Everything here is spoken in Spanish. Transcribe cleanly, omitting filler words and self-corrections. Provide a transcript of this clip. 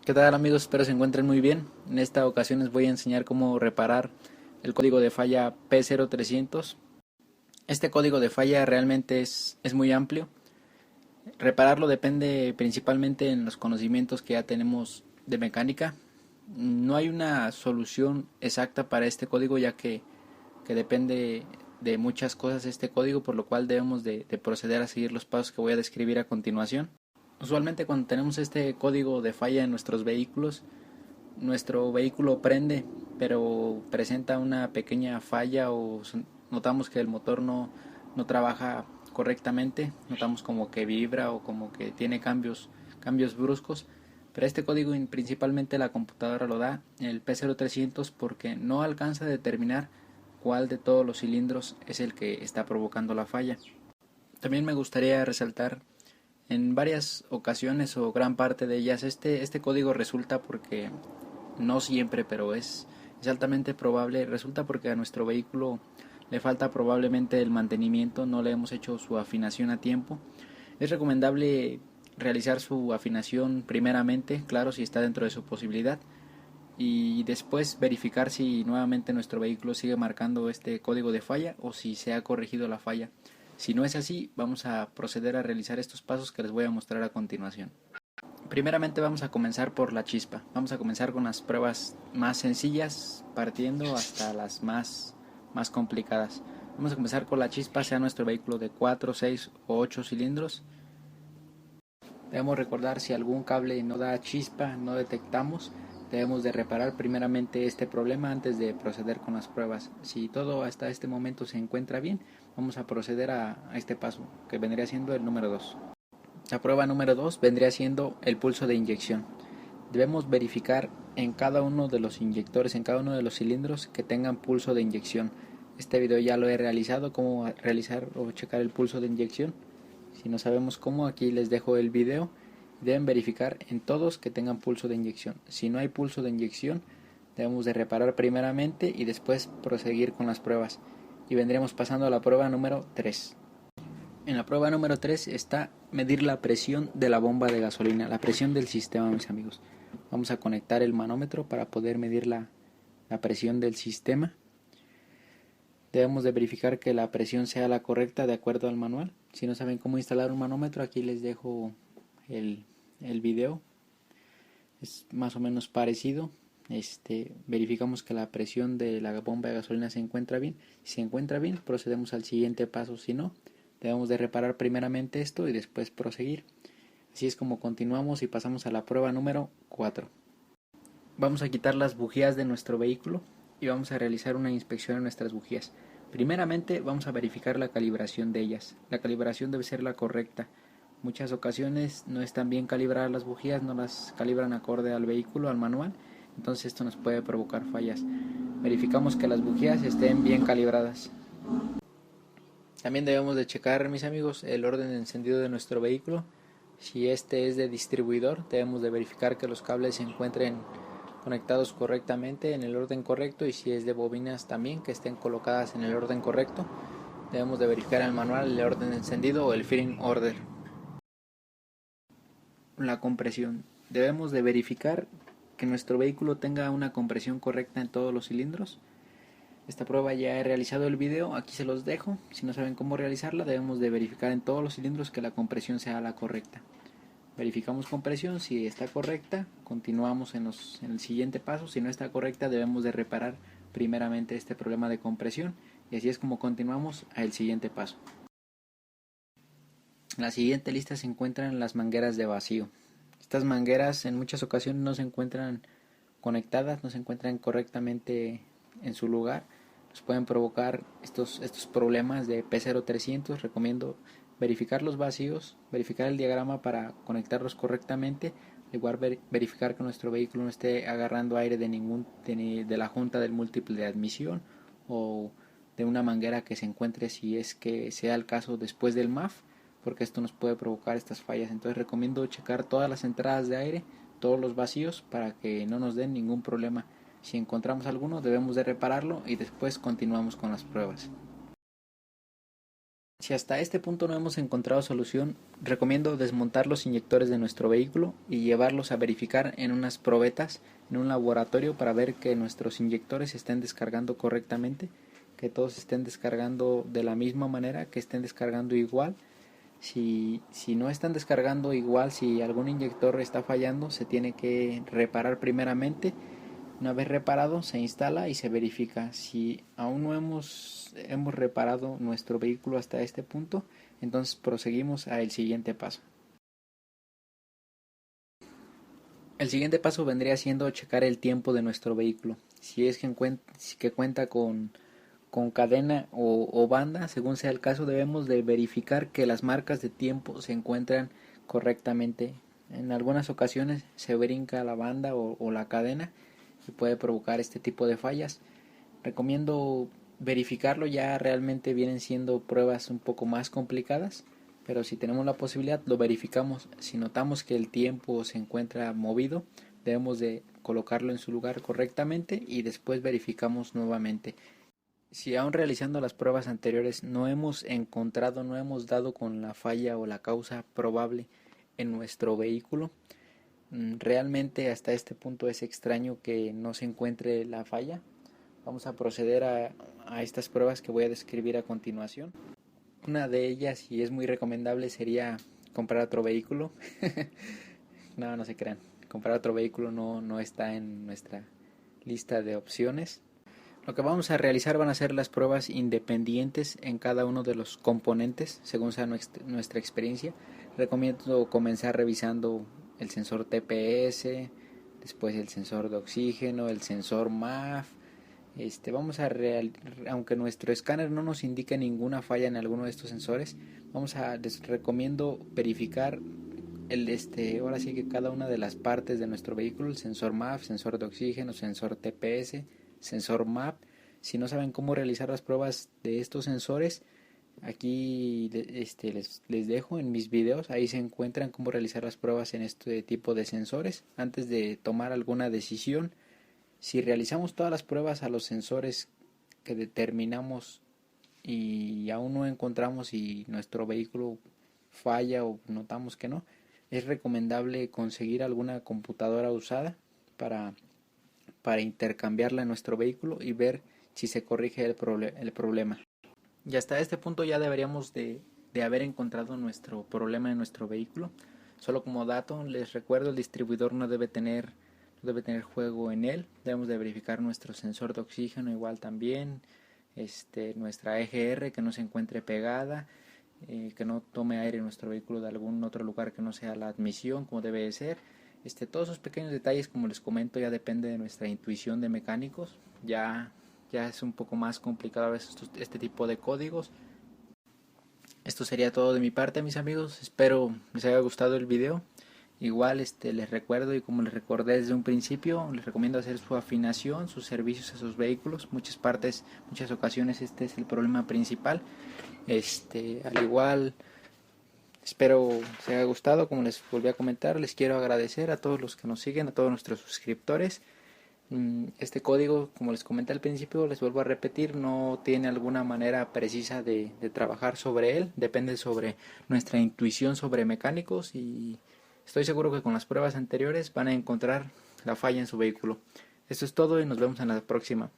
¿Qué tal amigos? Espero se encuentren muy bien. En esta ocasión les voy a enseñar cómo reparar el código de falla P0300. Este código de falla realmente es muy amplio. Repararlo depende principalmente en los conocimientos que ya tenemos de mecánica. No hay una solución exacta para este código que depende de muchas cosas este código, por lo cual debemos de proceder a seguir los pasos que voy a describir a continuación. Usualmente cuando tenemos este código de falla en nuestro vehículo prende, pero presenta una pequeña falla o notamos que el motor no trabaja correctamente, notamos como que vibra o como que tiene cambios bruscos, pero este código principalmente la computadora lo da en el P0300 porque no alcanza a determinar cuál de todos los cilindros es el que está provocando la falla. También me gustaría resaltar en varias ocasiones o gran parte de ellas este código resulta porque no siempre, pero es altamente probable, resulta porque a nuestro vehículo le falta probablemente el mantenimiento, no le hemos hecho su afinación a tiempo. Es recomendable realizar su afinación primeramente, claro, si está dentro de su posibilidad, y después verificar si nuevamente nuestro vehículo sigue marcando este código de falla o si se ha corregido la falla. Si no es así, vamos a proceder a realizar estos pasos que les voy a mostrar a continuación. Primeramente vamos a comenzar por la chispa. Vamos a comenzar con las pruebas más sencillas, partiendo hasta las más complicadas. Vamos a comenzar con la chispa, sea nuestro vehículo de 4, 6 o 8 cilindros. Debemos recordar si algún cable no da chispa, no detectamos, debemos de reparar primeramente este problema antes de proceder con las pruebas. Si todo hasta este momento se encuentra bien, vamos a proceder a este paso, que vendría siendo el número 2. La prueba número 2 vendría siendo el pulso de inyección. Debemos verificar en cada uno de los inyectores, en cada uno de los cilindros que tengan pulso de inyección. Este video ya lo he realizado, cómo realizar o checar el pulso de inyección. Si no sabemos cómo, aquí les dejo el video. Deben verificar en todos que tengan pulso de inyección. Si no hay pulso de inyección, debemos de reparar primeramente y después proseguir con las pruebas. Y vendremos pasando a la prueba número 3. En la prueba número 3 está medir la presión de la bomba de gasolina, la presión del sistema, mis amigos. Vamos a conectar el manómetro para poder medir la presión del sistema. Debemos de verificar que la presión sea la correcta de acuerdo al manual. Si no saben cómo instalar un manómetro, aquí les dejo el video. Es más o menos parecido. Verificamos que la presión de la bomba de gasolina se encuentra bien. Si se encuentra bien, procedemos al siguiente paso. Si no, debemos de reparar primeramente esto y después proseguir. Así es como continuamos y pasamos a la prueba número 4. Vamos a quitar las bujías de nuestro vehículo y vamos a realizar una inspección en nuestras bujías. Primeramente vamos a verificar la calibración de ellas. La calibración debe ser la correcta. Muchas ocasiones no están bien calibradas las bujías, no las calibran acorde al vehículo, al manual, entonces esto nos puede provocar fallas. Verificamos que las bujías estén bien calibradas. También debemos de checar, mis amigos, el orden de encendido de nuestro vehículo. Si este es de distribuidor, debemos de verificar que los cables se encuentren conectados correctamente en el orden correcto, y si es de bobinas también que estén colocadas en el orden correcto. Debemos de verificar en el manual el orden de encendido o el firing order. La compresión. Debemos de verificar que nuestro vehículo tenga una compresión correcta en todos los cilindros. Esta prueba ya he realizado el video, aquí se los dejo. Si no saben cómo realizarla, debemos de verificar en todos los cilindros que la compresión sea la correcta. Verificamos compresión, si está correcta, continuamos en el siguiente paso. Si no está correcta, debemos de reparar primeramente este problema de compresión, y así es como continuamos al siguiente paso. En la siguiente lista se encuentran las mangueras de vacío. Estas mangueras en muchas ocasiones no se encuentran conectadas, no se encuentran correctamente en su lugar. Nos pueden provocar estos problemas de P0300. Recomiendo verificar los vacíos, verificar el diagrama para conectarlos correctamente, igual verificar que nuestro vehículo no esté agarrando aire de la junta del múltiple de admisión o de una manguera que se encuentre, si es que sea el caso, después del MAF, porque esto nos puede provocar estas fallas. Entonces recomiendo checar todas las entradas de aire, todos los vacíos, para que no nos den ningún problema. Si encontramos alguno, debemos de repararlo y después continuamos con las pruebas. Si hasta este punto no hemos encontrado solución, recomiendo desmontar los inyectores de nuestro vehículo y llevarlos a verificar en unas probetas en un laboratorio para ver que nuestros inyectores estén descargando correctamente, que todos estén descargando de la misma manera, que estén descargando igual. Si no están descargando igual, si algún inyector está fallando, se tiene que reparar primeramente. Una vez reparado, se instala y se verifica. Si aún no hemos reparado nuestro vehículo hasta este punto, entonces proseguimos al siguiente paso. El siguiente paso vendría siendo checar el tiempo de nuestro vehículo. Si es que cuenta con cadena o banda, según sea el caso, debemos de verificar que las marcas de tiempo se encuentran correctamente. En algunas ocasiones se brinca la banda o la cadena y puede provocar este tipo de fallas. Recomiendo verificarlo, ya realmente vienen siendo pruebas un poco más complicadas, pero si tenemos la posibilidad lo verificamos. Si notamos que el tiempo se encuentra movido, debemos de colocarlo en su lugar correctamente y después verificamos nuevamente. Si aún realizando las pruebas anteriores no hemos encontrado, no hemos dado con la falla o la causa probable en nuestro vehículo, realmente hasta este punto es extraño que no se encuentre la falla. Vamos a proceder a estas pruebas que voy a describir a continuación. Una de ellas, y es muy recomendable, sería comprar otro vehículo. No, no se crean. Comprar otro vehículo no está en nuestra lista de opciones. Lo que vamos a realizar van a ser las pruebas independientes en cada uno de los componentes, según sea nuestra experiencia. Recomiendo comenzar revisando el sensor TPS, después el sensor de oxígeno, el sensor MAF. Aunque nuestro escáner no nos indique ninguna falla en alguno de estos sensores, les recomiendo verificar ahora sí que cada una de las partes de nuestro vehículo, el sensor MAF, sensor de oxígeno, sensor TPS, sensor MAP. Si no saben cómo realizar las pruebas de estos sensores, aquí les dejo en mis videos, ahí se encuentran cómo realizar las pruebas en este tipo de sensores antes de tomar alguna decisión. Si realizamos todas las pruebas a los sensores que determinamos y aún no encontramos si nuestro vehículo falla o notamos que no, es recomendable conseguir alguna computadora usada para intercambiarla en nuestro vehículo y ver si se corrige el problema. Y hasta este punto ya deberíamos de haber encontrado nuestro problema en nuestro vehículo. Solo como dato, les recuerdo, el distribuidor no debe tener juego en él. Debemos de verificar nuestro sensor de oxígeno igual también, nuestra EGR que no se encuentre pegada, que no tome aire en nuestro vehículo de algún otro lugar que no sea la admisión como debe de ser. Todos esos pequeños detalles, como les comento, ya depende de nuestra intuición de mecánicos. Ya es un poco más complicado a veces este tipo de códigos. Esto sería todo de mi parte, mis amigos. Espero les haya gustado el video. Igual les recuerdo, y como les recordé desde un principio, les recomiendo hacer su afinación, sus servicios a sus vehículos. Muchas ocasiones este es el problema principal. Al igual, espero les haya gustado. Como les volví a comentar, les quiero agradecer a todos los que nos siguen, a todos nuestros suscriptores. Este código, como les comenté al principio, les vuelvo a repetir, no tiene alguna manera precisa de trabajar sobre él. Depende sobre nuestra intuición sobre mecánicos, y estoy seguro que con las pruebas anteriores van a encontrar la falla en su vehículo. Esto es todo y nos vemos en la próxima.